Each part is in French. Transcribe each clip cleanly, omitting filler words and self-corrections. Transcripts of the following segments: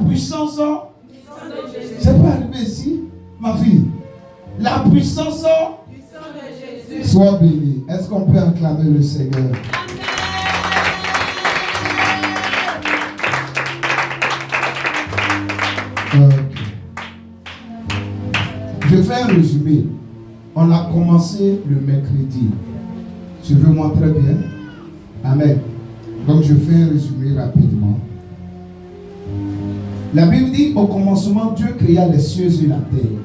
puissance, c'est pas arrivé ici, ma fille. La puissance de Jésus. Sois béni. Est-ce qu'on peut acclamer le Seigneur? Je fais un résumé. On a commencé le mercredi. Suivez-moi très bien. Amen. Donc je fais un résumé rapidement. La Bible dit, au commencement, Dieu créa les cieux et la terre.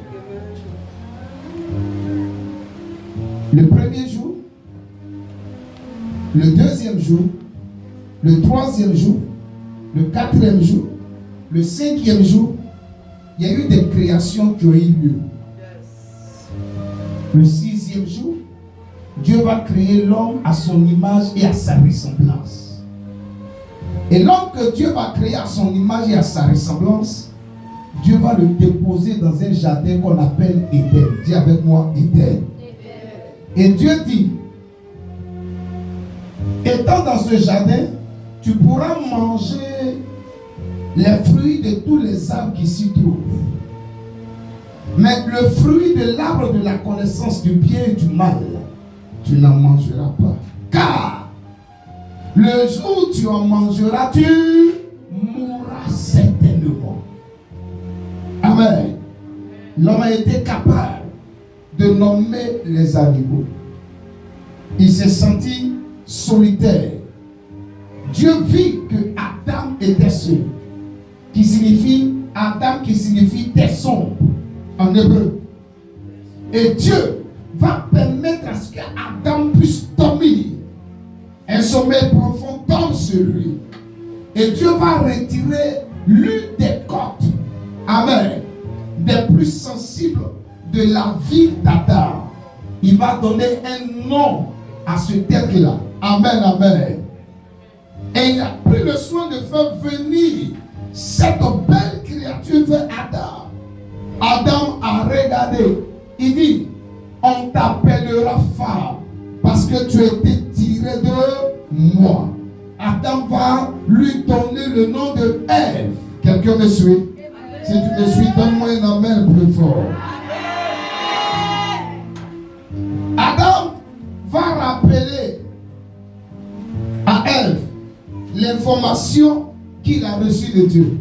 Le premier jour, le deuxième jour, le troisième jour, le quatrième jour, le cinquième jour, il y a eu des créations qui ont eu lieu. Le sixième jour, Dieu va créer l'homme à son image et à sa ressemblance. Et l'homme que Dieu va créer à son image et à sa ressemblance, Dieu va le déposer dans un jardin qu'on appelle Éden. Dis avec moi, Éden. Et Dieu dit, étant dans ce jardin, tu pourras manger les fruits de tous les arbres qui s'y trouvent. Mais le fruit de l'arbre de la connaissance du bien et du mal, tu n'en mangeras pas. Car le jour où tu en mangeras, tu mourras certainement. Amen. L'homme a été capable de nommer les animaux. Il s'est senti solitaire. Dieu vit que Adam était seul, qui signifie Adam, qui signifie terre sombre en hébreu. Et Dieu va permettre à ce que Adam puisse dormir. Un sommeil profond tombe sur lui. Et Dieu va retirer l'une des côtes, amen, des plus sensibles de la vie d'Adam. Il va donner un nom à ce être-là. Amen, amen. Et il a pris le soin de faire venir cette belle créature vers Adam. Adam a regardé. Il dit, on t'appellera femme parce que tu as été tiré de moi. Adam va lui donner le nom de Ève. Quelqu'un me suit? Si tu me suis, donne-moi un amen plus fort. Adam va rappeler à Ève l'information qu'il a reçue de Dieu.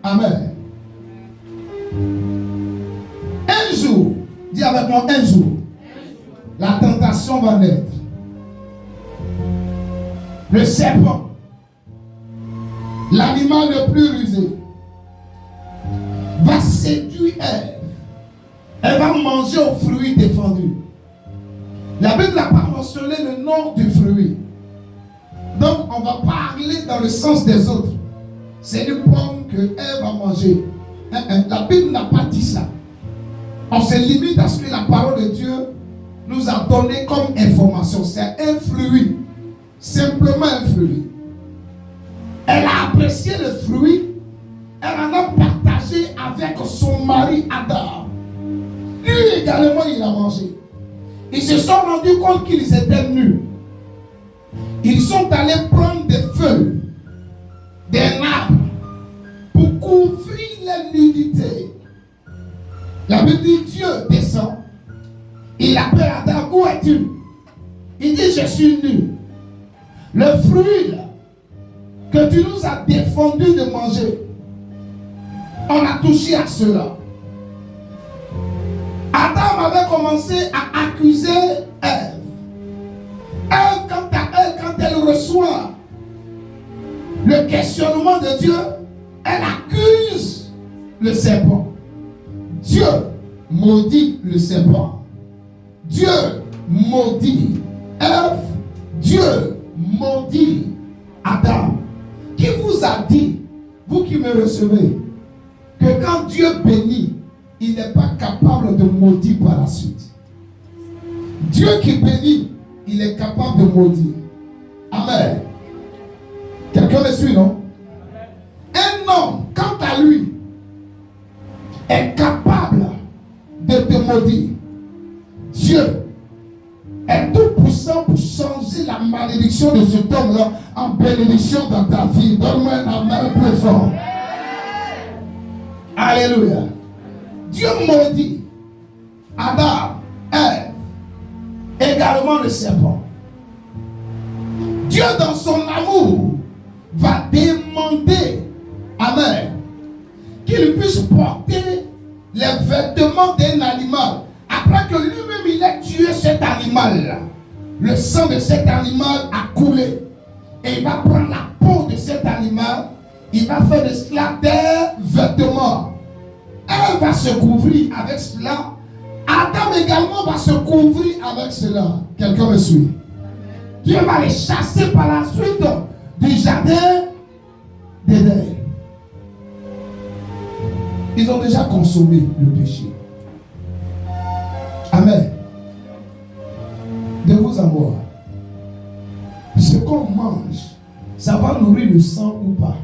Amen. Un jour, dis avec moi, un jour, la tentation va naître. Le serpent, l'animal le plus rusé, va séduire Ève. Elle va manger au fruit défendu. La Bible n'a pas mentionné le nom du fruit. Donc on va parler dans le sens des autres. C'est une pomme que Ève va manger. La Bible n'a pas dit ça. On se limite à ce que la parole de Dieu nous a donné comme information. C'est un fruit. Simplement un fruit. Elle a apprécié le fruit. Elle en a partagé avec son mari Adam. Lui également, il a mangé. Ils se sont rendus compte qu'ils étaient nus. Ils sont allés prendre des feuilles d'un arbre pour couvrir la nudité. La Bible dit, Dieu descend. Il appelle Adam, où es-tu? Il dit, je suis nu. Le fruit là, que tu nous as défendu de manger, on a touché à cela. Adam avait commencé à accuser Ève. Ève, quant à elle, quand elle reçoit le questionnement de Dieu, elle accuse le serpent. Dieu maudit le serpent. Dieu maudit Ève. Dieu maudit Adam. Qui vous a dit, vous qui me recevez, que quand Dieu bénit, il n'est pas capable de maudire par la suite? Dieu qui bénit, il est capable de maudire. Amen. Quelqu'un me suit, non? Un homme, quant à lui, est capable de te maudire. Dieu est tout puissant pour changer la malédiction de cet homme-là en bénédiction dans ta vie. Donne-moi un amen plus fort. Alléluia. Dieu maudit Adam, Ève, également le serpent. Dieu dans son amour va demander, amen, qu'il puisse porter les vêtements d'un animal. Après que lui-même il ait tué cet animal-là, le sang de cet animal a coulé. Et il va prendre la peau de cet animal, il va faire de cela des vêtements. Elle va se couvrir avec cela. Adam également va se couvrir avec cela. Quelqu'un me suit? Dieu va les chasser par la suite du jardin d'Éden. Ils ont déjà consommé le péché. Amen. De vous à moi, ce qu'on mange, ça va nourrir le sang ou pas?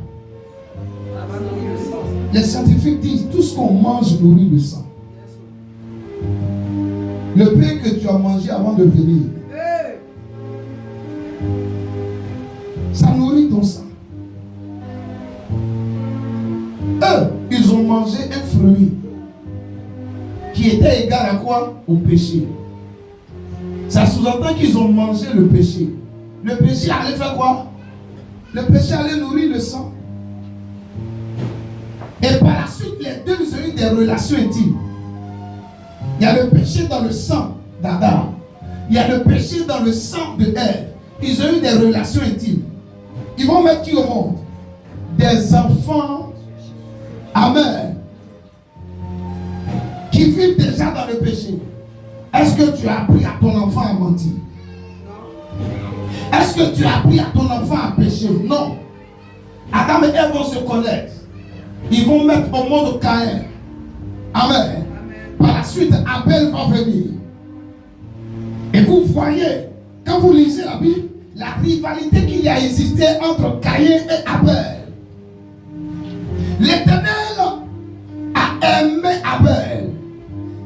Les scientifiques disent tout ce qu'on mange nourrit le sang. Le pain que tu as mangé avant de venir, ça nourrit ton sang. Eux, ils ont mangé un fruit qui était égal à quoi? Au péché. Ça sous-entend qu'ils ont mangé le péché. Le péché allait faire quoi? Le péché allait nourrir le sang. Et par la suite, les deux ont eu des relations intimes. Il y a le péché dans le sang d'Adam. Il y a le péché dans le sang de Ève. Ils ont eu des relations intimes. Ils vont mettre qui au monde? Des enfants. Amen. Qui vivent déjà dans le péché. Est-ce que tu as appris à ton enfant à mentir? Est-ce que tu as appris à ton enfant à pécher? Non. Adam et Ève vont se connaître. Ils vont mettre au monde Caïn. Amen. Par la suite, Abel va venir. Et vous voyez, quand vous lisez la Bible, la rivalité qu'il y a existé entre Caïn et Abel. L'Éternel a aimé Abel.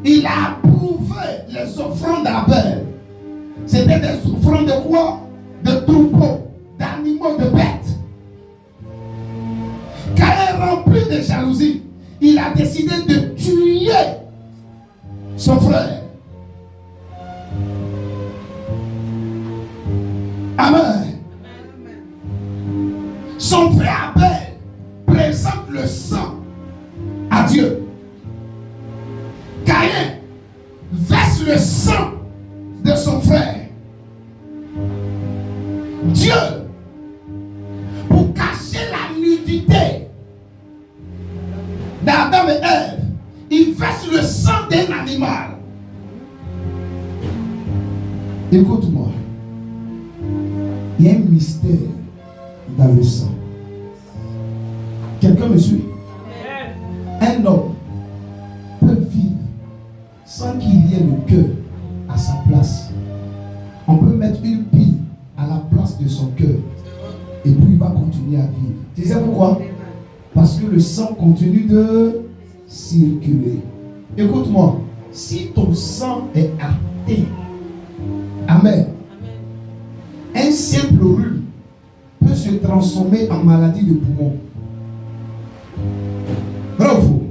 Il a approuvé les offrandes d'Abel. C'était des offrandes de quoi? De troupeaux, d'animaux, de bêtes. Caïn, rempli de jalousie, il a décidé de tuer son frère. Amen. Son frère Abel présente le sang à Dieu. Caïn verse le sang de son frère. Dieu, pour cacher la nudité d'Adam et Ève, il verse le sang d'un animal. Écoute-moi. Il y a un mystère dans le sang. Quelqu'un me suit? Un homme peut vivre sans qu'il y ait le cœur à sa place. On peut mettre une pile à la place de son cœur et puis il va continuer à vivre. Tu sais pourquoi? Parce que le sang continue de circuler. Écoute-moi, si ton sang est arrêté, amen, un simple rhume peut se transformer en maladie de poumon. Bravo.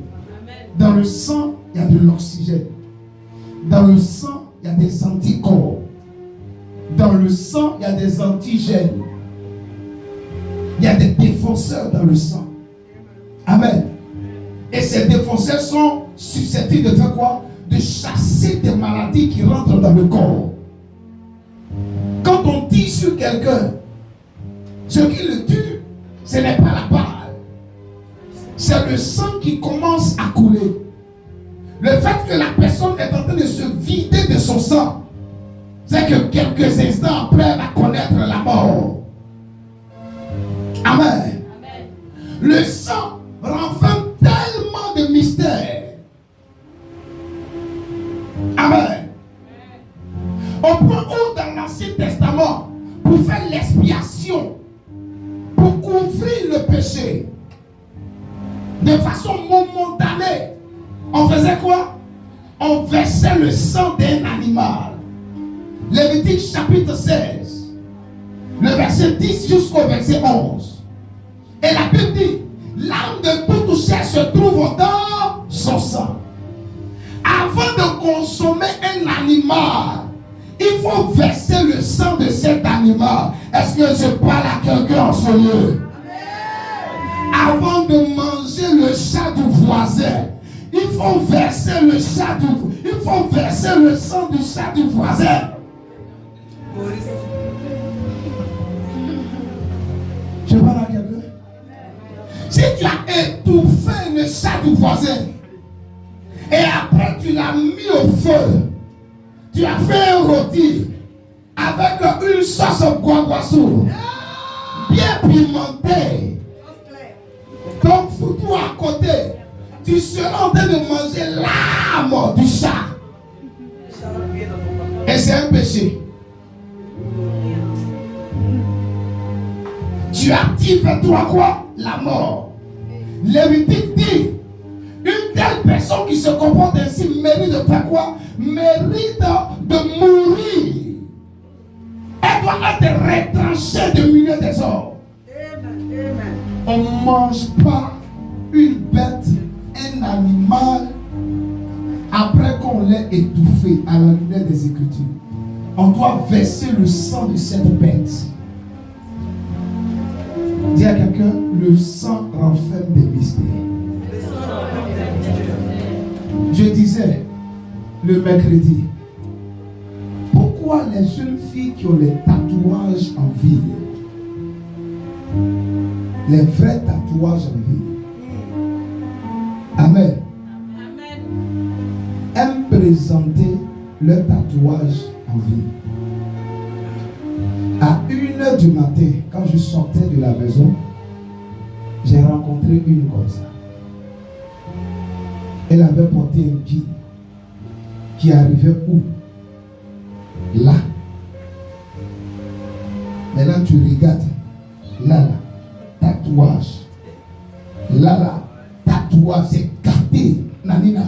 Dans le sang, il y a de l'oxygène. Dans le sang, il y a des anticorps. Dans le sang, il y a des antigènes. Il y a des défenseurs dans le sang. Amen. Et ces défenseurs sont susceptibles de faire quoi? De chasser des maladies qui rentrent dans le corps. Quand on tire sur quelqu'un, ce qui le tue, ce n'est pas la balle. C'est le sang qui commence à couler. Le fait que la personne est en train de se vider de son sang, c'est que quelques instants après, elle va connaître la mort. Amen. Amen. Le sang renferme tellement de mystères. Amen. Au point où dans l'Ancien Testament, pour faire l'expiation, pour couvrir le péché, de façon momentanée, on faisait quoi? On versait le sang d'un animal. Lévitique chapitre 16, le verset 10 jusqu'au verset 11. Et la Bible dit, l'âme de toute chair se trouve dans animal, il faut verser le sang de cet animal. Est-ce que je parle à quelqu'un en ce lieu? Avant de manger le chat du voisin, il faut verser le sang du chat du voisin. Je parle à quelqu'un. Si tu as étouffé le chat du voisin et après tu l'as mis au feu, tu as fait un rôti avec une sauce guaguassou bien pimentée. Donc fous-toi à côté, tu seras en train de manger l'âme du chat. Et c'est un péché. Tu actives toi quoi? La mort. Lévitique dit, une telle personne qui se comporte ainsi mérite de faire quoi? Mérite de mourir. Elle doit être retranchée du milieu des hommes. On ne mange pas une bête, un animal, après qu'on l'ait étouffé à la lumière des Écritures. On doit verser le sang de cette bête. Dis à quelqu'un, le sang renferme des mystères. Je disais le mercredi, pourquoi les jeunes filles qui ont les tatouages en ville, les vrais tatouages en ville, Amen, aiment présenter leur tatouage en ville? À 1h du matin, quand je sortais de la maison, j'ai rencontré une comme ça. Elle avait porté un guide qui arrivait où? Là. Maintenant tu regardes. Là, tatouage. Là, tatouage, c'est gâté. Nanina.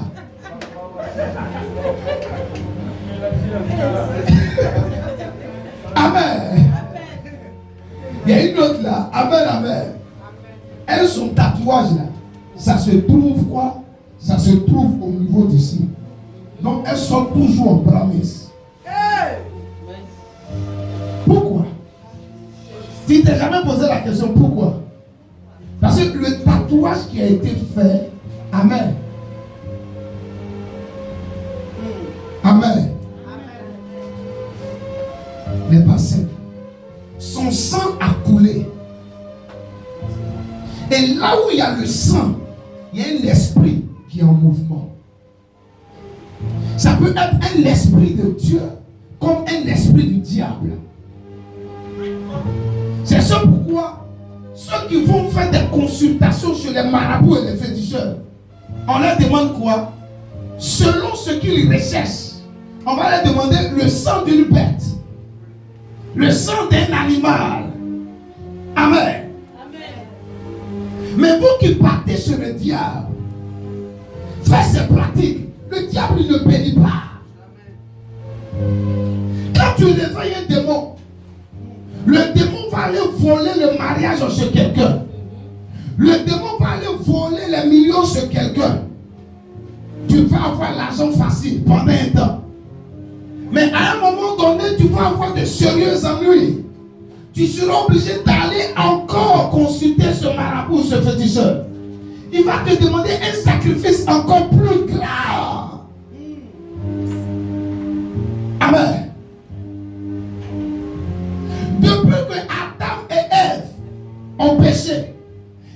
Amen. Il y a une autre là. Amen, amen. Elle, son tatouage là, ça se trouve quoi? Ça se trouve au niveau d'ici. Donc elles sont toujours en promesse. Pourquoi? Tu t'es jamais posé la question pourquoi? Parce que le tatouage qui a été fait, amen. Amen. N'est pas simple. Son sang a coulé. Et là où il y a le sang, il y a un esprit qui est en mouvement. Ça peut être un esprit de Dieu comme un esprit du diable. C'est ça pourquoi ceux qui vont faire des consultations chez les marabouts et les féticheurs, on leur demande quoi? Selon ce qu'ils recherchent, on va leur demander le sang d'une bête, le sang d'un animal. Amen. Mais vous qui partez sur le diable, faites ces pratiques, le diable ne bénit pas. Quand tu réveilles un démon, le démon va aller voler le mariage chez quelqu'un. Le démon va aller voler les millions chez quelqu'un. Tu vas avoir l'argent facile pendant un temps. Mais à un moment donné, tu vas avoir de sérieux ennuis. Tu seras obligé d'aller encore consulter ce marabout, ce féticheur. Il va te demander un sacrifice encore plus grave. Amen. Depuis que Adam et Ève ont péché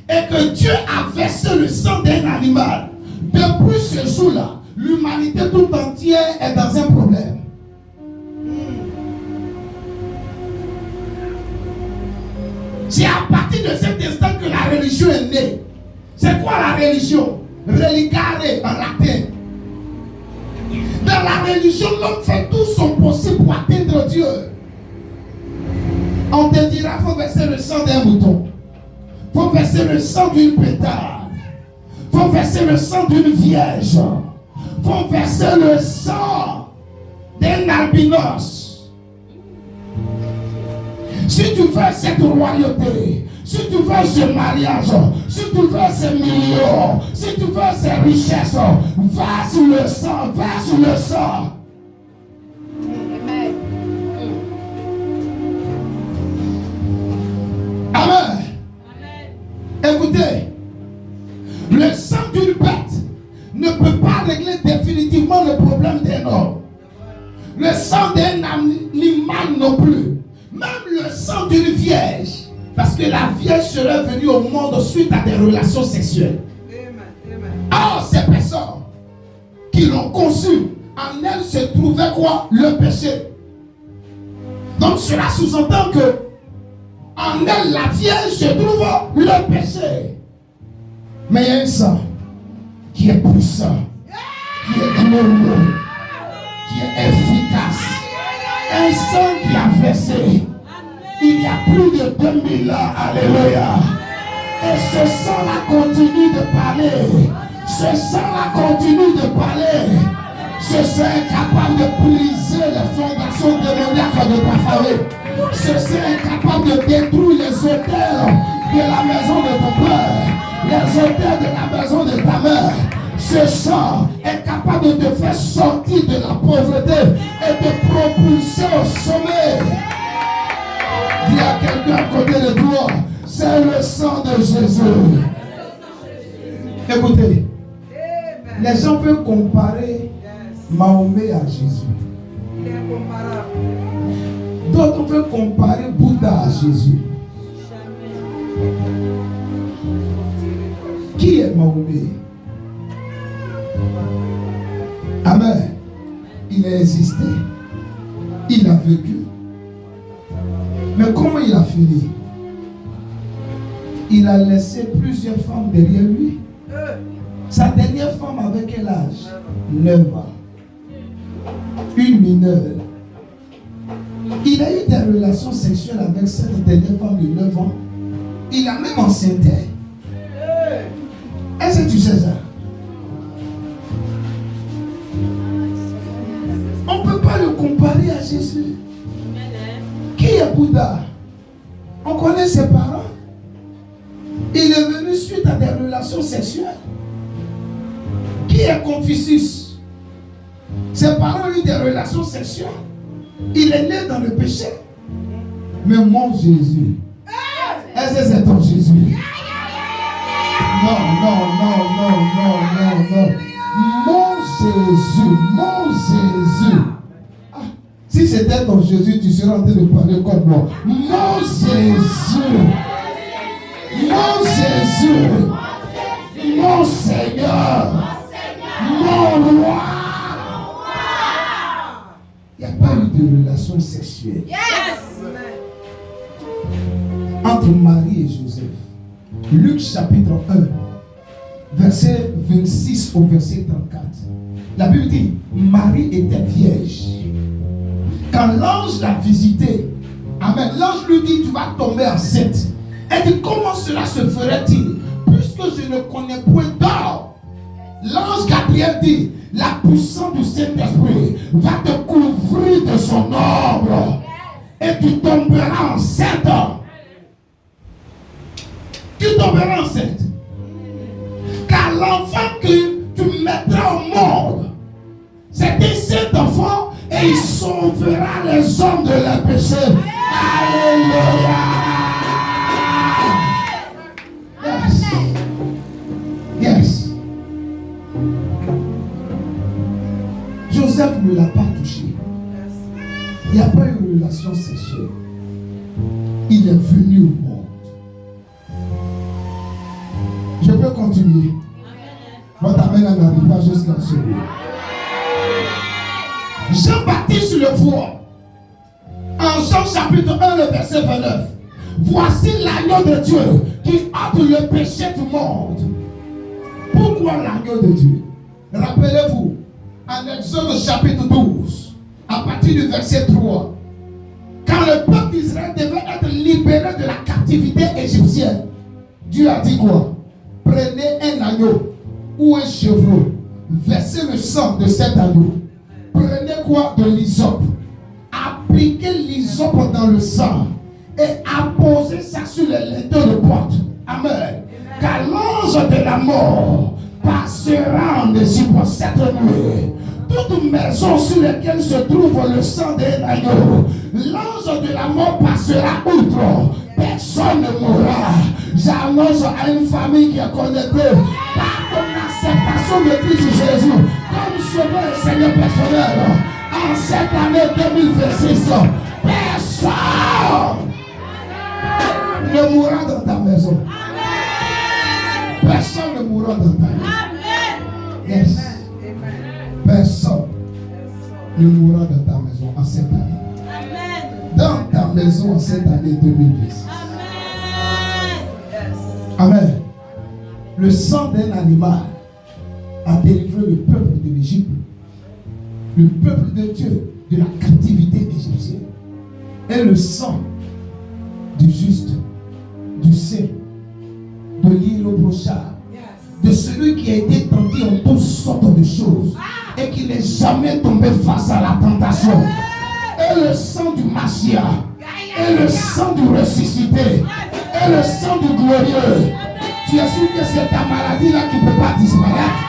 et que Dieu a versé le sang d'un animal, depuis ce jour-là, l'humanité tout entière est dans un problème. C'est à partir de cet instant que la religion est née. C'est quoi la religion? Religare en latin. Dans la religion, l'homme fait tout son possible pour atteindre Dieu. On te dira, il faut verser le sang d'un mouton. Il faut verser le sang d'une pétale. Il faut verser le sang d'une vierge. Il faut verser le sang d'un albinos. Si tu veux cette royauté, si tu veux ce mariage, si tu veux ces millions, si tu veux ces richesses, verse le sang, verse le sang. Écoutez, le sang d'une bête ne peut pas régler définitivement le problème d'un homme. Le sang d'un animal non plus. Même le sang d'une vierge. Parce que la vierge serait venue au monde suite à des relations sexuelles. Or, ces personnes qui l'ont conçu, en elles se trouvait quoi? Le péché. Donc cela sous-entend que en elle, la vierge, se trouve le péché. Mais il y a un sang qui est puissant, qui est glorieux, qui est efficace. Un sang qui a versé il y a plus de 2000 ans. Alléluia. Et ce sang-là continue de parler. Ce sang-là continue de parler. Ce sang est capable de briser les fondations démoniaques de ta famille. Ce sang est capable de détruire les autels de la maison de ton père, les autels de la maison de ta mère. Ce sang est capable de te faire sortir de la pauvreté et te propulser au sommet. Dis à quelqu'un à côté de toi, c'est le sang de Jésus. Écoutez, les gens peuvent comparer Mahomet à Jésus. Il est incomparable. D'autres peuvent comparer Bouddha à Jésus. Qui est Mahomet? Amen. Il a existé. Il a vécu. Mais comment il a fini? Il a laissé plusieurs femmes derrière lui. Sa dernière femme avait quel âge? 9 ans. Une mineure. Il a eu des relations sexuelles avec cette dernière femme de 9 ans. Il a même enceinté. Est-ce que tu sais ça? On ne peut pas le comparer à Jésus. Qui est Bouddha? On connaît ses parents. Il est venu suite à des relations sexuelles. Qui est Confucius? Ses parents ont eu des relations sexuelles. Il est né dans le péché. Mais mon Jésus, est-ce que c'est ton Jésus? Non. Mon Jésus. Ah, si c'était ton Jésus, tu serais en train de parler comme moi. Mon Jésus. Mon Seigneur. Mon roi. Il n'y a pas eu de relation sexuelle entre Marie et Joseph. Luc chapitre 1, verset 26 au verset 34. La Bible dit, Marie était vierge. Quand l'ange l'a visité, amen, l'ange lui dit, tu vas tomber enceinte. Elle dit, comment cela se ferait-il? Puisque je ne connais point d'homme. L'ange Gabriel dit, la puissance du Saint-Esprit va te couvrir de son ombre. Et tu tomberas enceinte. Tu tomberas enceinte. Car l'enfant que tu mettras au monde, c'est un saint enfant et il sauvera les hommes de leur péché. Alléluia. Yes. Joseph ne l'a pas touché. Il n'y a pas eu de relation sexuelle. Il est venu au monde. Je peux continuer. Votre amen n'arrive pas jusqu'à ce lieu. Jean-Baptiste le voit. En Jean chapitre 1, le verset 29. Voici l'agneau de Dieu qui ôte le péché du monde. Pourquoi l'agneau de Dieu? Rappelez-vous, en Exode chapitre 12, à partir du verset 3, quand le peuple d'Israël devait être libéré de la captivité égyptienne, Dieu a dit quoi? Prenez un agneau ou un chevreau, versez le sang de cet agneau. Prenez quoi? De l'hysope. Appliquez l'hysope dans le sang et apposez ça sur les linteaux de porte. Amen. Car l'ange de la mort passera en Égypte cette nuit. Toute maison sur laquelle se trouve le sang d'un agneau, l'ange de la mort passera outre. Personne ne mourra. J'annonce à une famille qui est connectée par ton acceptation de Christ Jésus comme sauveur et Seigneur personnel. En cette année 2026, personne ne mourra dans ta maison. Personne ne mourra dans ta maison. Yes. Personne ne mourra dans ta maison en cette année. Dans ta maison en cette année 2026. Amen. Le sang d'un animal a délivré le peuple de l'Égypte, le peuple de Dieu de la captivité égyptienne. Et le sang du juste, du saint, de l'irréprochable, de celui qui a été tenté en toutes sortes de choses et qui n'est jamais tombé face à la tentation. Et le sang du Messie, et le sang du ressuscité, et le sang du glorieux. Tu es sûr que c'est ta maladie là qui ne peut pas disparaître?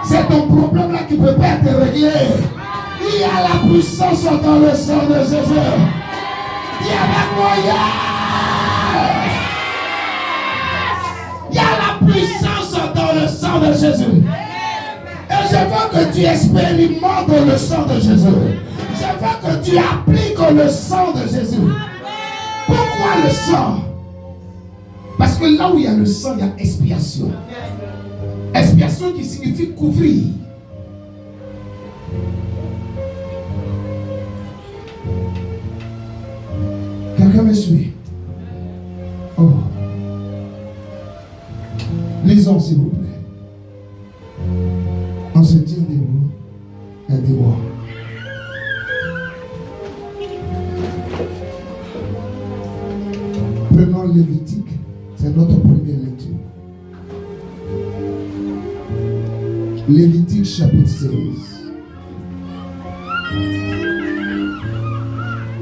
C'est ton problème là qui ne peut pas être réglé. Il y a la puissance dans le sang de Jésus. Dis avec moi, il y a la puissance dans le sang de Jésus. Et je veux que tu expérimentes le sang de Jésus. Je veux que tu appliques le sang de Jésus. Pourquoi le sang? Parce que là où il y a le sang, il y a expiation. Expiation qui signifie couvrir. Quelqu'un me suit? Oh. Lisons s'il vous plaît. On se tient debout. Aidez-moi. Prenons Lévitique. C'est notre première lecture. Lévitique chapitre 16.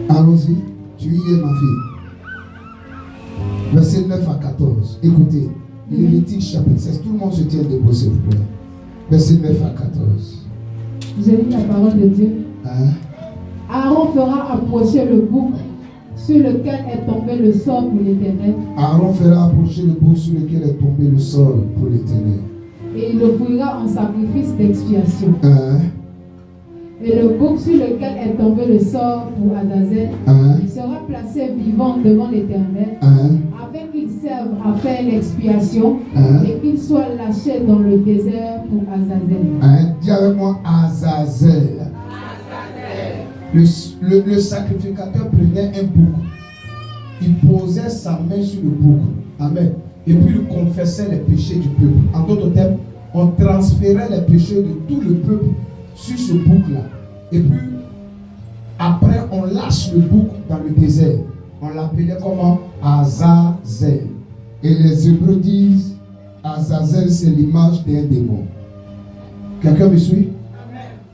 Allons-y. Tu y es ma fille. Verset 9 à 14. Écoutez. Lévitique chapitre 16. Tout le monde se tient debout s'il vous plaît. Verset 9 à 14. J'ai lu la parole de Dieu. Hein? Aaron fera approcher le bouc sur lequel est tombé le sort pour l'Éternel. Aaron fera approcher le bouc sur lequel est tombé le sort pour l'Éternel. Et il l'offrira en sacrifice d'expiation. Hein? Et le bouc sur lequel est tombé le sort pour Azazel Hein? sera placé vivant devant l'Éternel, Hein? afin qu'il serve à faire l'expiation Hein? et qu'il soit lâché dans le désert pour Azazel. Hein? Dis avec moi Azazel. Le sacrificateur prenait un bouc. Il posait sa main sur le bouc. Amen. Et puis il confessait les péchés du peuple. En d'autres termes, on transférait les péchés de tout le peuple sur ce bouc-là. Et puis, après, on lâche le bouc dans le désert. On l'appelait comment? Azazel. Et les Hébreux disent, Azazel, c'est l'image d'un démon. Quelqu'un me suit?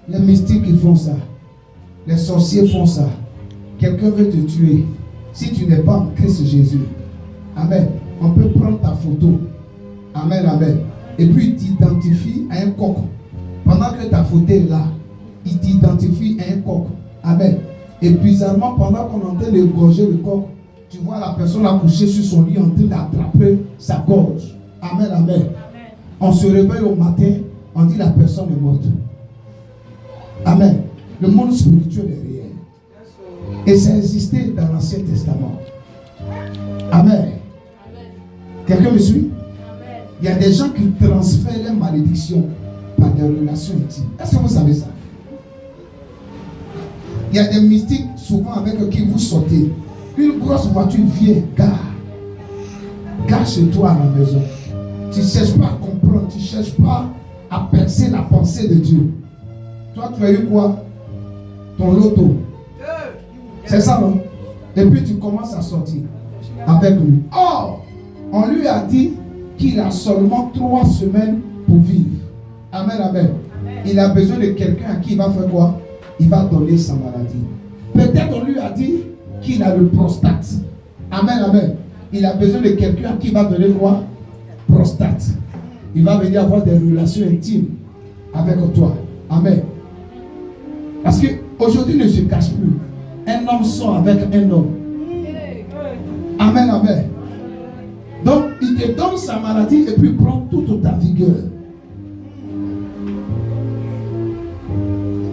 Les mystiques, ils font ça. Les sorciers font ça. Quelqu'un veut te tuer. Si tu n'es pas en Christ Jésus, amen, on peut prendre ta photo. Amen, amen. Et puis il t'identifie à un coq. Pendant que ta photo est là, il t'identifie à un coq. Amen. Et bizarrement, pendant qu'on est en train d'égorger le coq, tu vois la personne accouchée sur son lit en train d'attraper sa gorge. Amen, amen. On se réveille au matin, on dit la personne est morte. Amen. Le monde spirituel est réel. Et ça existait dans l'Ancien Testament. Amen. Quelqu'un me suit? Il y a des gens qui transfèrent les malédictions par des relations intimes. Est-ce que vous savez ça? Il y a des mystiques souvent avec qui vous sortez. Une grosse voiture vient, gare chez toi à la maison. Tu ne cherches pas à comprendre, tu ne cherches pas à percer la pensée de Dieu. Toi, tu as eu quoi? Ton loto. C'est ça, non? Et puis tu commences à sortir avec lui. Or, on lui a dit qu'il a seulement 3 semaines pour vivre. Amen, amen. Il a besoin de quelqu'un à qui il va faire quoi? Il va donner sa maladie. Peut-être on lui a dit qu'il a le prostate. Amen, amen. Il a besoin de quelqu'un à qui il va donner quoi? Prostate. Il va venir avoir des relations intimes avec toi. Amen. Parce qu'aujourd'hui ne se cache plus. Un homme sort avec un homme. Amen, amen. Donc, il te donne sa maladie et puis prend toute ta vigueur.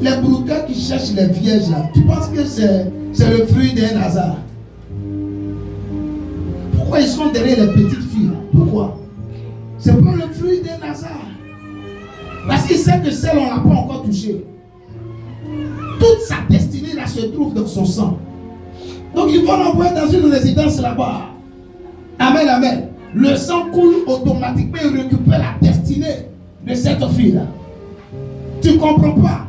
Les brouteurs qui cherchent les vierges là, tu penses que c'est le fruit d'un hasard? Pourquoi ils sont derrière les petites filles là? Pourquoi? C'est pas le fruit d'un hasard. Parce qu'il sait que celle on n'a pas encore touchée. Toute sa destinée là se trouve dans son sang. Donc ils vont l'envoyer dans une résidence là-bas. Amen, amen. Le sang coule automatiquement et récupère la destinée de cette fille-là. Tu ne comprends pas.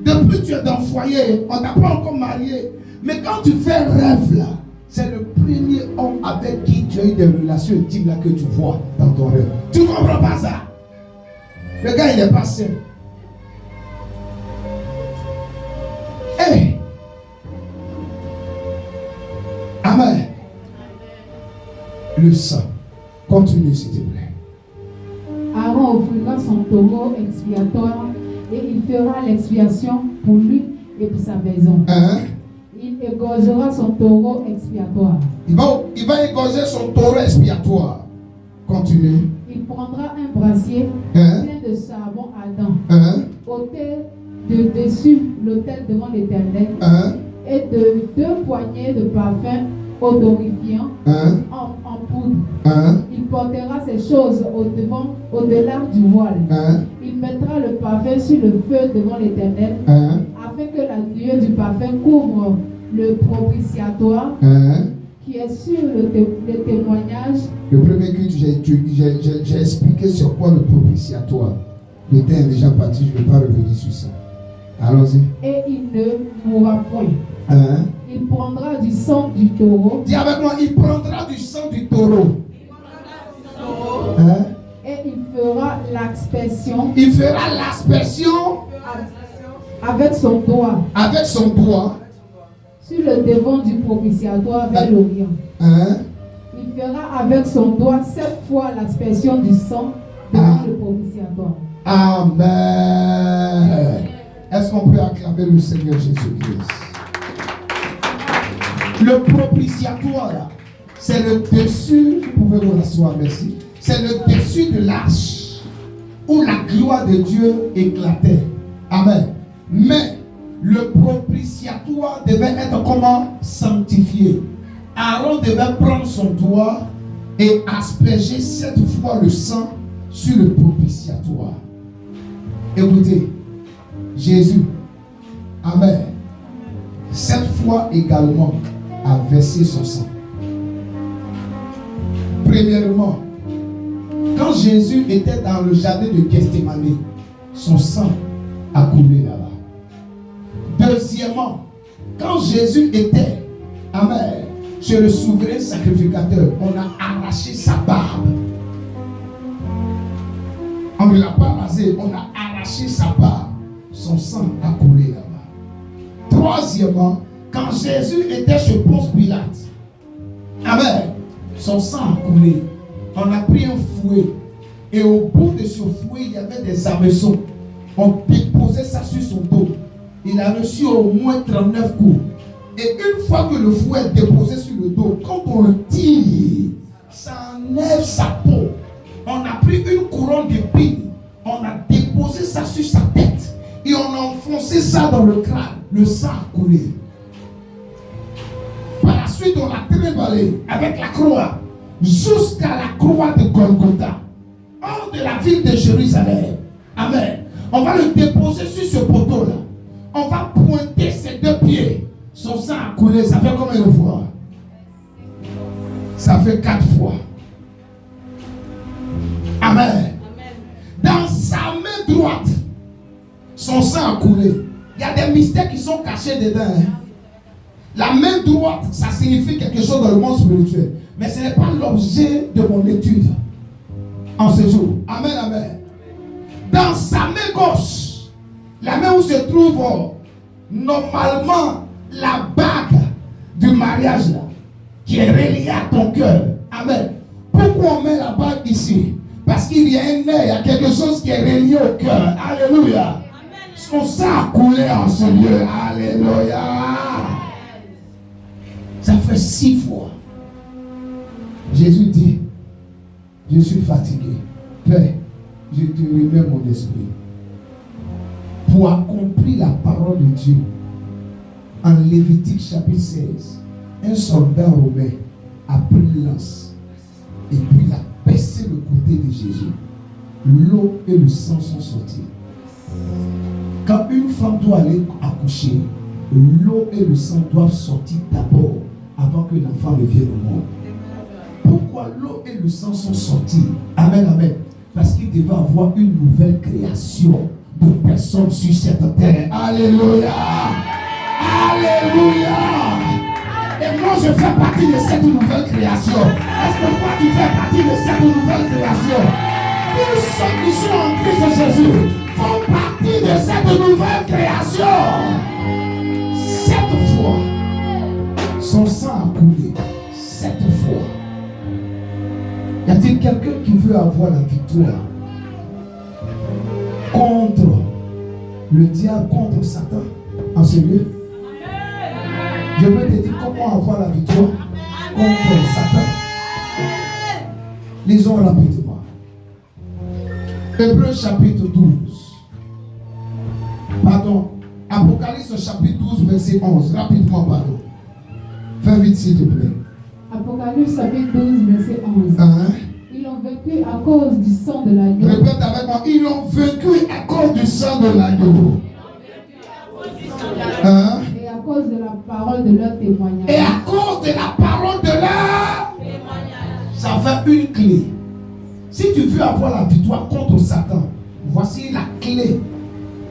Depuis que tu es dans le foyer, on ne t'a pas encore marié. Mais quand tu fais rêve là, c'est le premier homme avec qui tu as eu des relations intimes là que tu vois dans ton rêve. Tu ne comprends pas ça? Le gars, il n'est pas seul. Hey! Amen. Le sang. Continue, s'il te plaît. Aaron offrira son taureau expiatoire et il fera l'expiation pour lui et pour sa maison. Il égorgera son taureau expiatoire. Il va égorger son taureau expiatoire. Continue. Il prendra un brassier plein de charbon ardent, ôter de dessus l'autel devant l'Éternel, et de 2 poignées de parfum odorifiant en poudre. Il portera ces choses au-delà du voile. Il mettra le parfum sur le feu devant l'Éternel, afin que la nuée du parfum couvre le propitiatoire qui est sur le témoignage. Le premier culte, j'ai expliqué sur quoi le propitiatoire. Le temps est déjà parti, je ne vais pas revenir sur ça. Allons-y. Et il ne mourra point. Il prendra du sang du taureau. Dis avec moi, il prendra du sang du taureau. Et il fera l'aspersion. Il fera l'aspersion avec son doigt. Avec son doigt. Sur le devant du propitiatoire vers l'Orient. Il fera avec son doigt 7 fois l'aspersion du sang devant le propitiatoire. Amen. Est-ce qu'on peut acclamer le Seigneur Jésus-Christ? Le propitiatoire, là, c'est le dessus, vous pouvez vous rasseoir, merci. C'est le dessus de l'arche où la gloire de Dieu éclatait. Amen. Mais le propitiatoire devait être comment? Sanctifié. Aaron devait prendre son doigt et asperger 7 fois le sang sur le propitiatoire. Écoutez, Jésus, amen, 7 fois également a versé son sang. Premièrement, quand Jésus était dans le jardin de Gethsémani, son sang a coulé là-bas. Deuxièmement, quand Jésus était, amen, chez le souverain sacrificateur, on a arraché sa barbe. On ne l'a pas rasé, on a arraché sa barbe. Son sang a coulé là-bas. Troisièmement, quand Jésus était chez Ponce Pilate, amen, son sang a coulé. On a pris un fouet et au bout de ce fouet, il y avait des hameçons. On déposait ça sur son dos. Il a reçu au moins 39 coups. Et une fois que le fouet est déposé sur le dos, quand on le tire, ça enlève sa peau. On a pris une couronne d'épines, on a déposé ça sur sa tête et on a enfoncé ça dans le crâne. Le sang a coulé. Par la suite, on l'a trimballé avec la croix jusqu'à la croix de Golgotha, hors de la ville de Jérusalem. Amen. On va le déposer sur ce poteau-là. On va pointer ses 2 pieds. Son sang a coulé. Ça fait combien de fois? Ça fait 4 fois. Amen. Dans sa main droite, son sang a coulé. Il y a des mystères qui sont cachés dedans. La main droite, ça signifie quelque chose dans le monde spirituel. Mais ce n'est pas l'objet de mon étude en ce jour. Amen, amen. Dans sa main gauche, la main où se trouve normalement la bague du mariage là, qui est reliée à ton cœur. Amen. Pourquoi on met la bague ici? Parce qu'il y a un nez, il y a quelque chose qui est relié au cœur. Alléluia. Son sang a coulé en ce lieu. Alléluia. Ça fait 6 fois. Jésus dit, je suis fatigué. Père, je te remets mon esprit. Pour accomplir la parole de Dieu, en Lévitique chapitre 16, un soldat romain a pris lance et puis il a baissé le côté de Jésus. L'eau et le sang sont sortis. Quand une femme doit aller accoucher, l'eau et le sang doivent sortir d'abord avant que l'enfant ne vienne au monde. Pourquoi l'eau et le sang sont sortis? Amen, amen. Parce qu'il devait avoir une nouvelle création de personnes sur cette terre. Alléluia. Alléluia. Et moi je fais partie de cette nouvelle création. Est-ce que toi tu fais partie de cette nouvelle création? Tous ceux qui sont en Christ Jésus font partie de cette nouvelle création. Cette fois, son sang a coulé. Cette fois. Y a-t-il quelqu'un qui veut avoir la victoire contre le diable, contre Satan en ce lieu? Je veux te dire comment avoir la victoire contre Satan. Lisons rapidement. Hébreux chapitre 12. Pardon. Apocalypse chapitre 12, verset 11. Rapidement, pardon. Fais vite s'il te plaît. Apocalypse chapitre 12, verset 11. Ils l'ont vaincu à cause du sang de l'agneau. Répète avec moi. Ils l'ont vaincu à cause du sang de l'agneau. Et à cause de la parole de leur témoignage. Et à cause de la parole de leur témoignage. Ça fait une clé. Si tu veux avoir la victoire contre Satan, voici la clé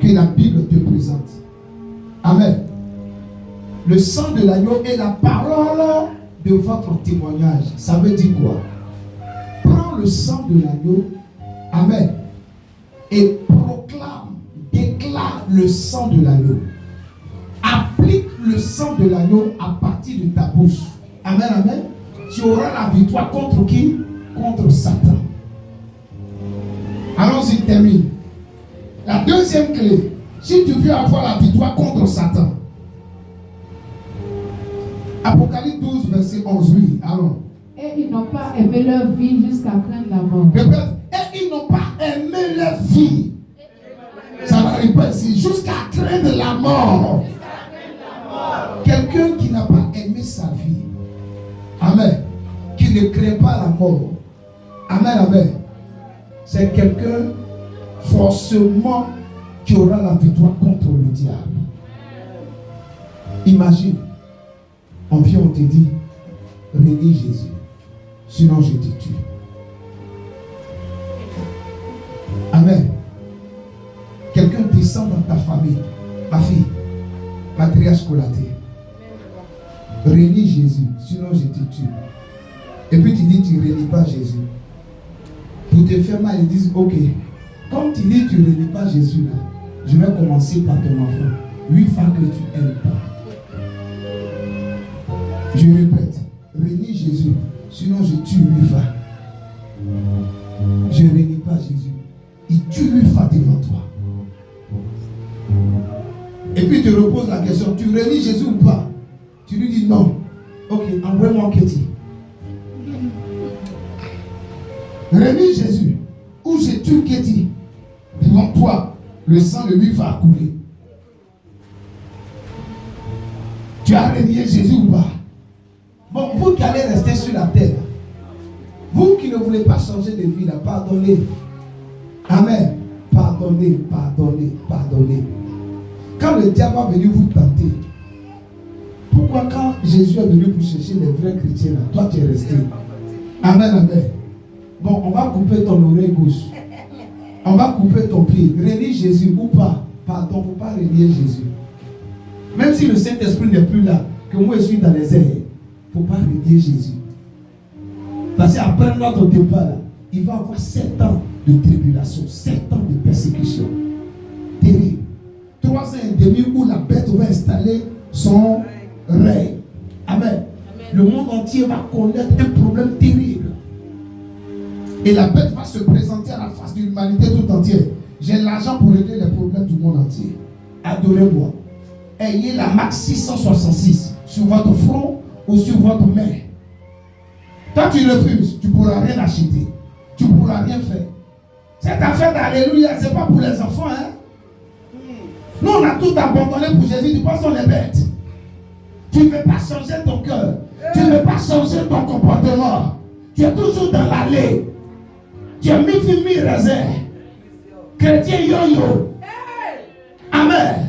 que la Bible te présente. Amen. Le sang de l'agneau est la parole de votre témoignage. Ça veut dire quoi? Prends le sang de l'agneau. Amen. Et proclame, déclare le sang de l'agneau. Applique le sang de l'agneau à partir de ta bouche. Amen, amen. Tu auras la victoire contre qui? Contre Satan. Allons-y, termine. La deuxième clé, si tu veux avoir la victoire contre Satan. Apocalypse 12, verset 11, oui, allons. Et ils n'ont pas aimé leur vie jusqu'à craindre la mort. Répète, et ils n'ont pas aimé leur vie. Ça n'arrive pas ici, jusqu'à craindre la mort. Quelqu'un qui n'a pas aimé sa vie, amen, qui ne craint pas la mort, amen, amen, c'est quelqu'un forcément qui aura la victoire contre le diable. Imagine, on vient, on te dit, renie Jésus, sinon je te tue. Amen. Quelqu'un descend dans ta famille, ma fille, matriarche colatée. Renie Jésus, sinon je te tue. Et puis tu dis, tu ne renies pas Jésus. Pour te faire mal, ils disent, ok, comme tu dis, tu ne renies pas Jésus là, je vais commencer par ton enfant. 8 femmes que tu n'aimes pas. Je répète, renie Jésus, sinon je tue 8 femmes. Je ne renie pas Jésus. Il tue 8 femmes devant toi. Et puis tu te reposes la question, tu renies Jésus ou pas? Tu lui dis non. Ok, envoie-moi Kéti. Renie Jésus, ou je tue Kéti. Devant toi, le sang de lui va couler. Tu as renié Jésus ou pas? Bon, vous qui allez rester sur la terre, vous qui ne voulez pas changer de vie, là, pardonnez. Amen. Pardonnez, pardonnez, pardonnez. Quand le diable va venir vous tenter, pourquoi quand Jésus est venu pour chercher les vrais chrétiens, là, toi tu es resté? Amen, amen. Bon, on va couper ton oreille gauche. On va couper ton pied. Renie Jésus ou pas? Pardon, il ne faut pas renier Jésus. Même si le Saint-Esprit n'est plus là, que moi je suis dans les airs, il ne faut pas renier Jésus. Parce qu'après notre départ, là, il va y avoir 7 ans de tribulation, 7 ans de persécution. Terrible. 3 ans et demi où la bête va installer son règne. Amen. Le monde entier va connaître un problème terrible. Et la bête va se présenter à la face de l'humanité tout entière. J'ai l'argent pour régler les problèmes du monde entier. Adorez-moi. Ayez la marque 666 sur votre front ou sur votre main. Toi, tu refuses, tu ne pourras rien acheter. Tu ne pourras rien faire. Cette affaire d'alléluia, ce n'est pas pour les enfants. Hein? Nous, on a tout abandonné pour Jésus. Tu penses qu'on est bête. Tu ne veux pas changer ton cœur. Tu ne veux pas changer ton comportement. Tu es toujours dans l'allée. Tu es mi-raisin. Chrétien yo-yo. Amen.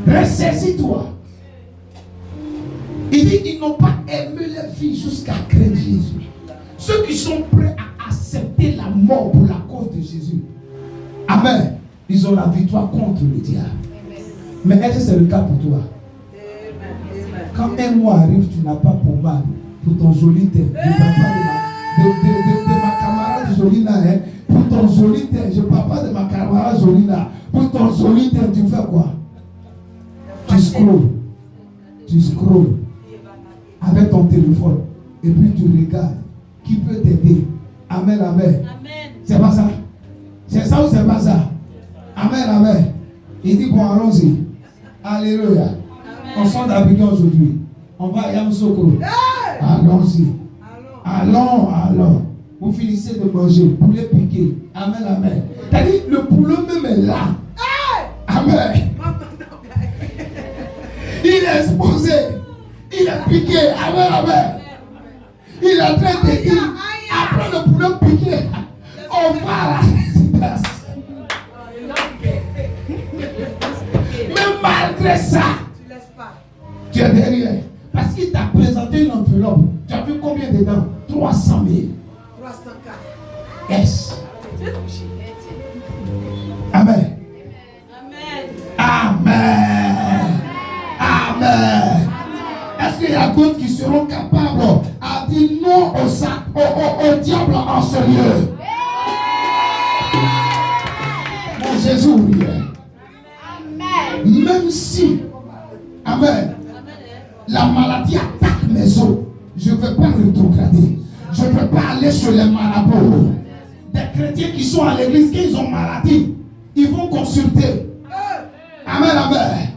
Ressaisis-toi. Il dit, ils n'ont pas aimé les filles jusqu'à craindre Jésus. Ceux qui sont prêts à accepter la mort pour la cause de Jésus. Amen. Ils ont la victoire contre le diable. Mais est-ce que c'est le cas pour toi? Quand un mois arrive, tu n'as pas pour mal pour ton joli teint. Je ne parle pas de ma camarade Jolina. Hein? Pour ton joli teint, je ne parle pas de ma camarade Jolina. Pour ton joli teint, tu fais quoi? Tu scrolles. Tu scrolles avec ton téléphone. Et puis tu regardes. Qui peut t'aider? Amen, amen. C'est pas ça? C'est ça ou c'est pas ça? Amen, amen. Il dit bon, allons-y. Alléluia. On sort d'Abidjan aujourd'hui. On va à Yamoussoukro. Allons-y. Allons. Vous finissez de manger. Poulet piqué. Amen, amen. C'est-à-dire, le poulet même est là. Amen. Il est exposé. Il est piqué. Amen, amen. Il est en train de dire, après le poulet piqué, on va à la résidence. Mais malgré ça, tu es derrière. Parce qu'il t'a présenté une enveloppe. Tu as vu combien dedans? 300 000. 300K. Yes. Amen. Amen. Amen. Est-ce qu'il y a d'autres qui seront capables à dire non au diable en ce lieu? Mon Jésus, oui. Même si, amen, la maladie attaque mes os, je ne veux pas rétrograder. Je ne veux pas aller sur les marabouts. Des chrétiens qui sont à l'église, quand ils ont maladie, ils vont consulter. Amen, amen.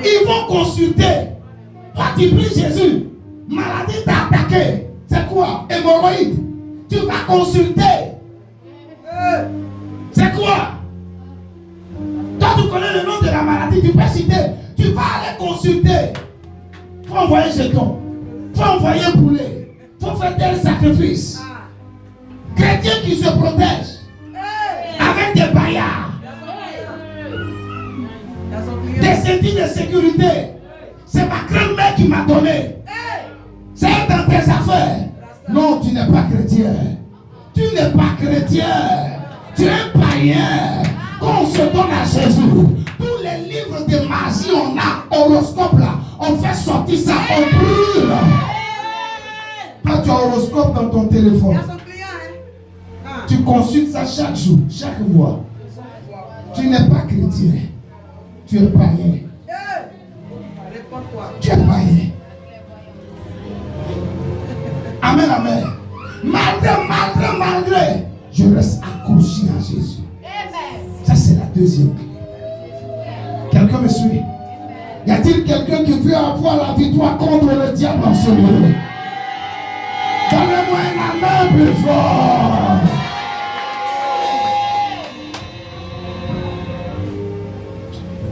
Ils vont consulter. Toi, tu pries Jésus. Maladie t'a attaqué. C'est quoi? Hémorroïde. Tu vas consulter. C'est quoi? Toi, tu connais le nom de la maladie. Tu peux citer. Tu vas aller consulter. Il faut envoyer jeton. Il faut envoyer poulet. Il faut faire tel sacrifice. Chrétiens qui se protègent avec des baillards, des ceintures de sécurité. C'est ma grand-mère qui m'a donné. C'est dans tes affaires. Non, tu n'es pas chrétien. Tu n'es pas chrétien. Tu es païen. Quand on se donne à Jésus, tous les livres de magie, on a horoscope là. On fait sortir ça, on brûle. Quand tu as horoscope dans ton téléphone, tu consultes ça chaque jour, chaque mois. Tu n'es pas chrétien. Tu es païen. Tu es païen. Amen, amen. Malgré, je reste accroché à Jésus. Ça, c'est la deuxième clé. Quelqu'un me suit? Y a-t-il quelqu'un qui veut avoir la victoire contre le diable en ce lieu? Donnez-moi un amen plus fort.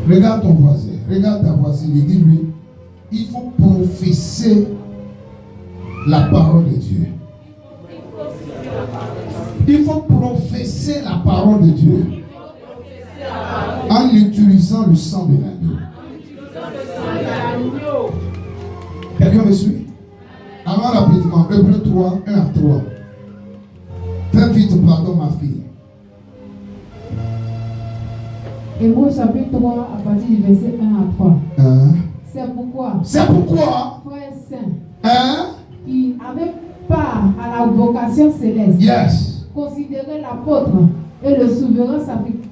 Regarde ton voisin, regarde ta voisine et dis-lui, il faut professer la parole de Dieu. Il faut professer la parole de Dieu en utilisant le sang de l'agneau. Quelqu'un me suit? Avant rapidement, Hébreux 3, 1 à 3. Fais vite, pardon ma fille. Hébreux chapitre 3 à partir du verset 1 à 3. C'est pourquoi, frères saints, qui avaient part à la vocation céleste, considérez l'apôtre et le souverain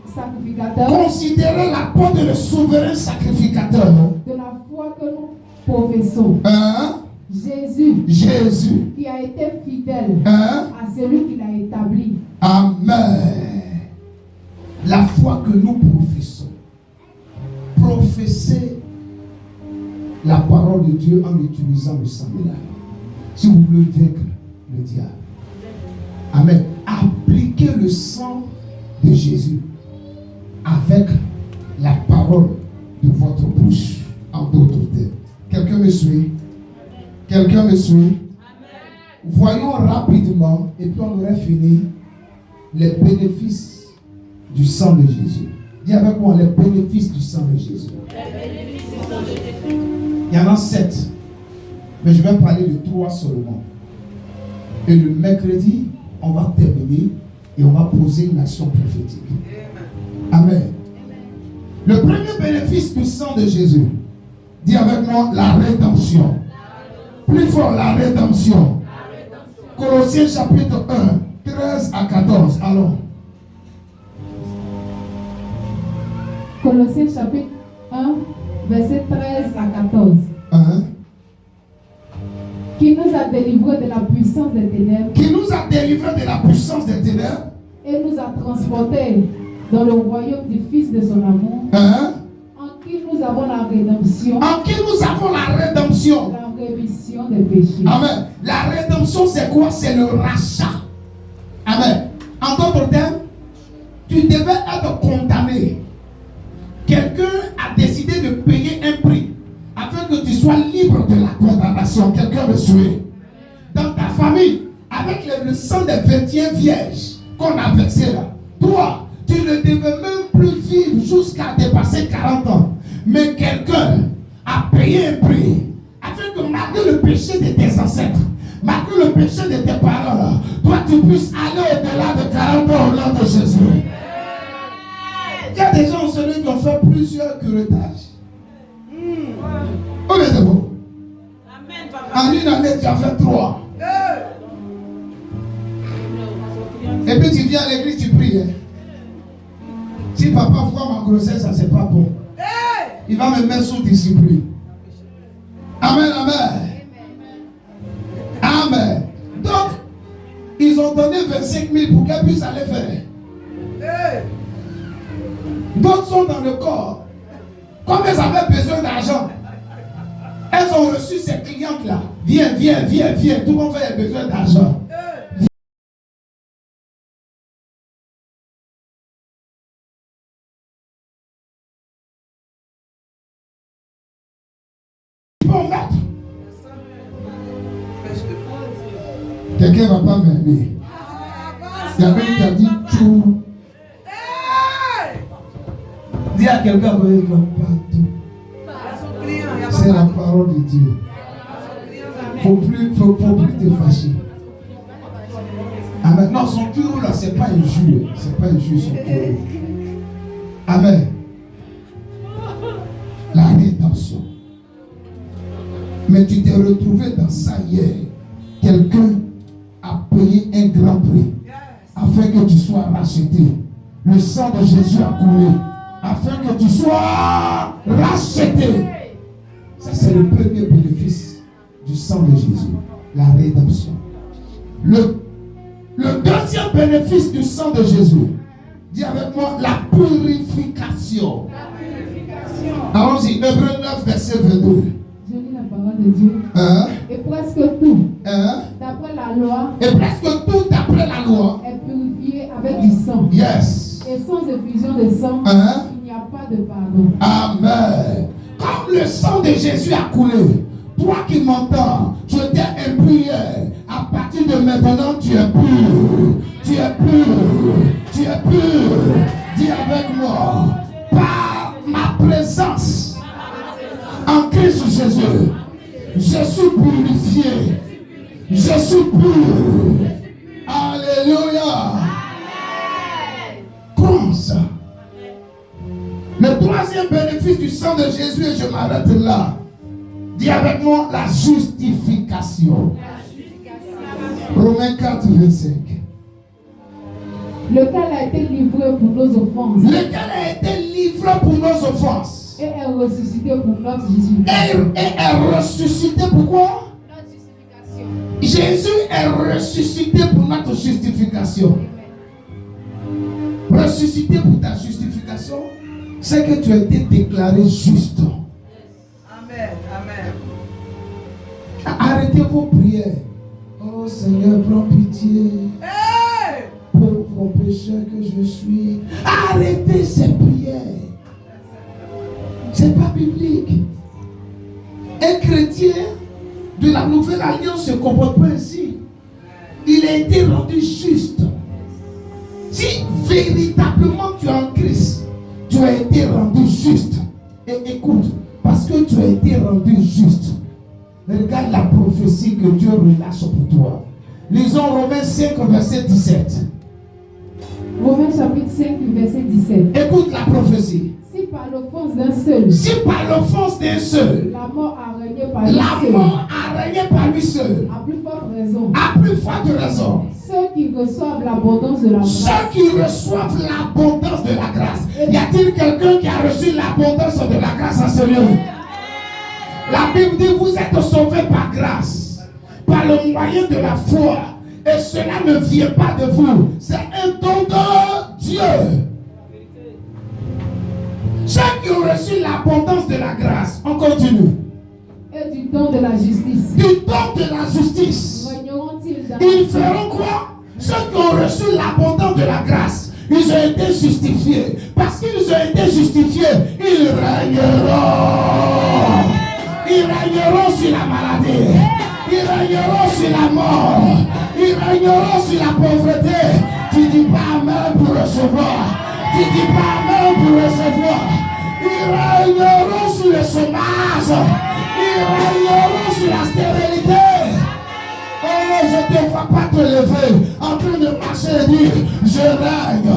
sacrificateur. Considérez l'apôtre et le souverain sacrificateur de la foi que nous professons. Jésus, qui a été fidèle à celui qui l'a établi. Amen. La foi que nous professons. Professer la parole parole de Dieu en utilisant le sang de l'agneau. Si vous voulez vaincre le diable. Amen. Appliquez le sang de Jésus avec la parole de votre bouche, en d'autres termes. Quelqu'un me suit? Quelqu'un me suit? Voyons rapidement, et puis on aurait fini, les bénéfices du sang de Jésus. Dis avec moi les bénéfices du sang de Jésus. Il y en a 7, mais je vais parler de 3 seulement. Et le mercredi, on va terminer et on va poser une action prophétique. Amen. Le premier bénéfice du sang de Jésus, dis avec moi la rédemption. Plus fort, la rédemption. Colossiens chapitre 1, 13 à 14. Allons. Colossiens chapitre 1, verset 13 à 14. Qui nous a délivrés de la puissance des ténèbres. Qui nous a délivrés de la puissance des ténèbres. Et nous a transportés dans le royaume du Fils de son amour. En qui nous avons la rédemption. En qui nous avons la rédemption. La rémission des péchés. Amen. La rédemption, c'est quoi? C'est le rachat. Amen. En d'autres termes, tu devais être condamné. Quelqu'un a décidé de payer un prix afin que tu sois libre de la condamnation. Quelqu'un me suit? Dans ta famille, avec le sang des 21 vierges qu'on a versé là, toi, tu ne devais même plus vivre jusqu'à dépasser 40 ans. Mais quelqu'un a payé un prix afin que malgré le péché de tes ancêtres, malgré le péché de tes parents, là, toi tu puisses aller au-delà de 40 ans au nom de Jésus. Il y a des gens celui qui ont fait plusieurs curetages. Oh, mais c'est bon. En une année, tu as fait 3. Et puis tu viens à l'église, tu pries. Hein. Si papa voit ma grossesse, ça c'est pas bon. Il va me mettre sous discipline. Amen, amen. Amen. Donc, ils ont donné 25 000 pour qu'elle puisse aller faire. D'autres sont dans le corps. Comme elles avaient besoin d'argent, elles ont reçu ces clientes-là. Viens, viens, viens, viens. Tout le monde fait besoin d'argent. Bon maître. Quelqu'un ne va pas m'aimer. Il y a quelqu'un qui a dit tout. Dis à quelqu'un que il ne va pas tout. C'est la parole de Dieu. Faut plus te fâcher. Amen. Non, son cure là, c'est pas injure. C'est pas injure son cure. Amen. La rédemption. Mais tu t'es retrouvé dans ça hier. Quelqu'un a payé un grand prix afin que tu sois racheté. Le sang de Jésus a coulé afin que tu sois racheté. Ça, c'est le premier bénéfice du sang de Jésus, la rédemption. Le deuxième bénéfice du sang de Jésus, dis avec moi, la purification. Allons-y, Hébreux 9, verset 22. Je lis la parole de Dieu. Et presque tout, d'après la loi, et presque tout d'après la loi, est purifié avec du sang. Yes. Et sans effusion de sang, il n'y a pas de pardon. Amen. Comme le sang de Jésus a coulé, toi qui m'entends, je t'ai impur. À partir de maintenant, tu es pur. Tu es pur. Tu es pur. Dis avec moi, par ma présence en Christ Jésus, je suis purifié. Je suis pur. Alléluia. Comme ça. Le troisième bénéfice du sang de Jésus, et je m'arrête là. Dis avec moi la justification. Romains 4, 25. Lequel a été livré pour nos offenses. Lequel a été livré pour nos offenses. Et est ressuscité pour notre justification. Et est ressuscité pour quoi? Notre justification. Jésus est ressuscité pour notre justification. Ressuscité pour ta justification, c'est que tu as été déclaré juste. Amen. Amen. Arrêtez vos prières. Oh Seigneur, prends pitié. Pauvre pécheur que je suis. Arrêtez ces prières. C'est pas biblique. Un chrétien de la nouvelle alliance ne se comporte pas ainsi. Il a été rendu juste. Si véritablement tu es en Christ, tu as été rendu juste. Et écoute, parce que tu as été rendu juste, regarde la prophétie que Dieu relâche pour toi. Lisons Romains 5, verset 17. Romains chapitre 5, verset 17. Écoute la prophétie. Si par l'offense d'un seul, la mort a régné par lui seul, à plus forte raison, ceux qui reçoivent l'abondance de la grâce, y a-t-il quelqu'un qui a reçu l'abondance de la grâce à ce lieu? La Bible dit vous êtes sauvés par grâce, par le moyen de la foi, et cela ne vient pas de vous, c'est un don de Dieu. Ceux qui ont reçu l'abondance de la grâce, on continue. Et du don de la justice. Ils feront quoi? Ceux qui ont reçu l'abondance de la grâce, ils ont été justifiés. Parce qu'ils ont été justifiés, ils régneront. Ils régneront sur la maladie. Ils régneront sur la mort. Ils régneront sur la pauvreté. Tu dis pas amen pour recevoir. Tu dis pas amen pour recevoir. Ils régneront sur le chômage. Ils régneront sur la stérilité. Oh, je ne te vois pas te lever en train de marcher et dire je règne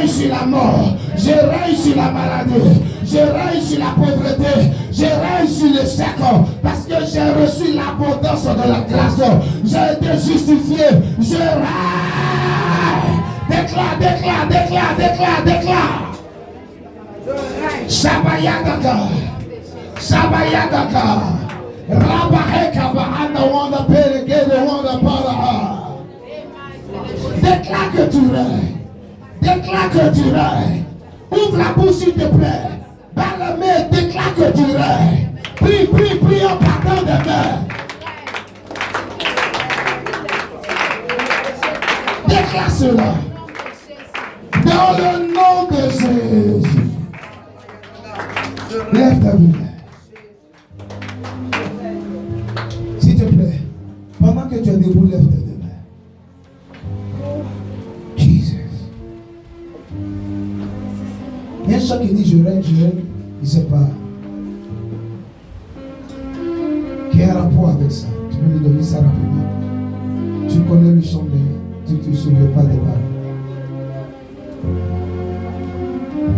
sur la mort, je règne sur la maladie, je règne sur la pauvreté, je règne sur le second parce que j'ai reçu l'abondance de la grâce, j'ai été justifié, je règne. Déclare. Shabayagaka. Rabaheka bahana wanda pelegede wanda para. Déclare que tu règnes. Ouvre la bouche s'il te plaît. Par la main, déclare que tu règnes. Prie en partant des mains. Déclare cela. Dans le nom de Jésus. Lève ta main. S'il te plaît, pendant que tu es debout, lève tes deux mains. Jesus. Il y a un chant qui dit je règne, il ne sait pas. Quel rapport avec ça? Tu peux me donner ça rapidement. Tu connais le chant, mais tu ne te souviens pas des paroles.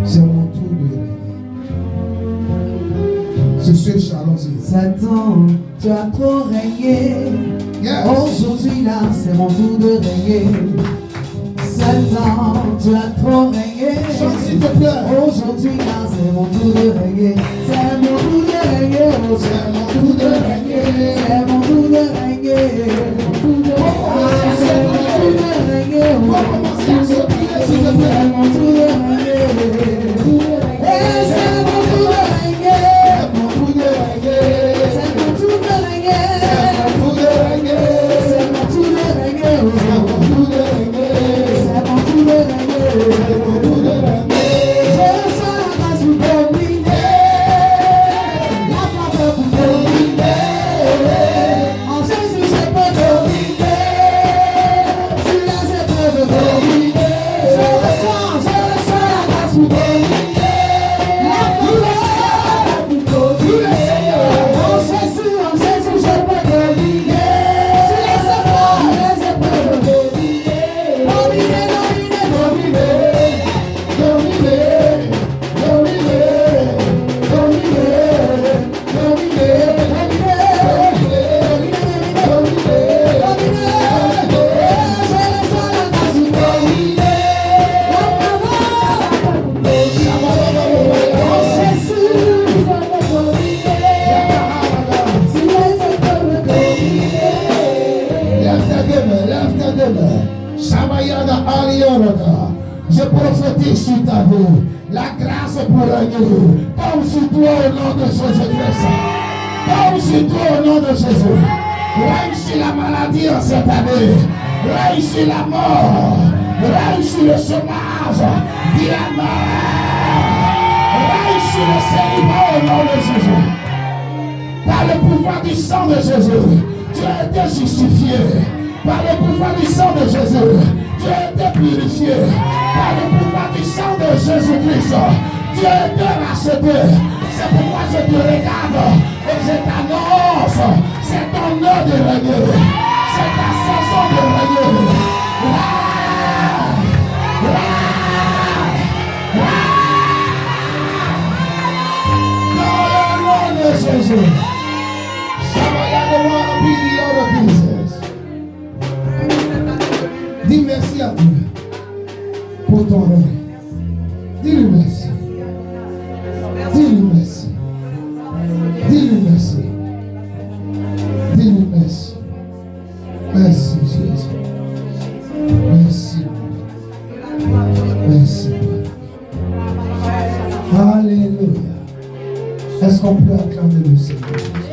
C'est mon tour de régner. C'est ce challenge. Satan, tu as trop régné. Yes. Aujourd'hui là, c'est mon tour de régner. Satan, tu as trop régné. Chante s'il te plaît. Aujourd'hui là, c'est mon tour de régner. C'est mon tour de régner. Oh, c'est mon tour de régner. C'est mon tour de régner. C'est mon tour de régner. C'est mon tour de régner. C'est mon tour de régner. Je prophétise sur ta vie la grâce pour régner. Tombe sur toi au nom de Jésus-Christ. Tombe sur toi au nom de Jésus. Règne sur la maladie en cette année. Règne sur la mort. Règne sur le chômage. Dis amen. Règne sur le célibat au nom de Jésus. Par le pouvoir du sang de Jésus, tu as été justifié. Par le pouvoir du sang de Jésus, tu as été purifié. Par le pouvoir du sang de Jésus-Christ, tu as été racheté. C'est pourquoi je te regarde et je t'annonce, c'est ton heure de régner. C'est ta saison de régner. Dans le nom de Jésus. Somebody don't want to be the other pieces. Dis merci à Dieu pour ton règne. Dis-lui merci. Dis-lui merci. Dis-lui merci. Dis-lui merci. Merci Jésus. Merci. Merci. Alléluia. Est-ce qu'on peut acclamer le Seigneur?